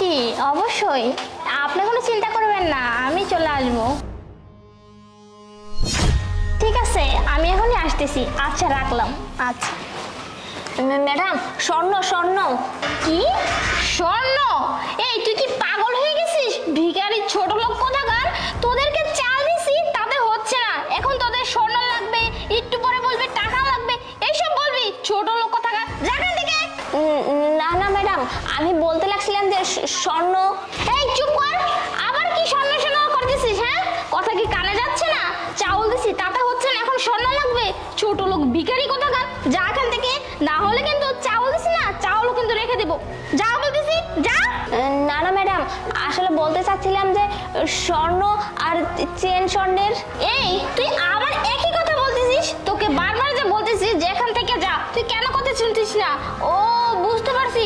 জি অবশ্যই, আপনি কোনো চিন্তা করবেন না, আমি চলে আসবো। ঠিক আছে, আমি এখনই আসতেছি। আচ্ছা রাখলাম। আচ্ছা। ম্যাডাম স্বর্ণ স্বর্ণ। কি স্বর্ণ? এই তুই কি পাগল হয়ে গেছিস? ভিখারি ছোট লোক কোথাকার, তোদেরকে চাল দিছি তাতে হচ্ছে না, এখন তোদের স্বর্ণ লাগবে, একটু পরে বলবে টাকা লাগবে, এইসব বলবি? ছোট লোক কোথাকার, জায়গা থেকে। না না ম্যাডাম, আমি বলতে লাগছিলাম যে স্বর্ণ। এই চুপ কর, আবার কি স্বর্ণ স্বর্ণ করতেছিস? হ্যাঁ, কথা কি কানে যাচ্ছে না? চাউল দিছি তাতে হচ্ছে না, এখন স্বর্ণ লাগবে? ছোট লোক ভিখারি কোথাকার, যা এখান থেকে, না হলে কিন্তু চাউল দিছি না, চাউলও কিন্তু রেখে দেবো। যা বলতেছি, যা। না না ম্যাডাম, আসলে বলতে চাচ্ছিলাম যে স্বর্ণ আর চেন স্বর্ণের। এই তুই আবার একই কথা বলতেছিস? তোকে বারবার যে বলতেছিস যে এখান থেকে যা, তুই কেন কথা শুনতিস না? ও বুঝতে পারছি,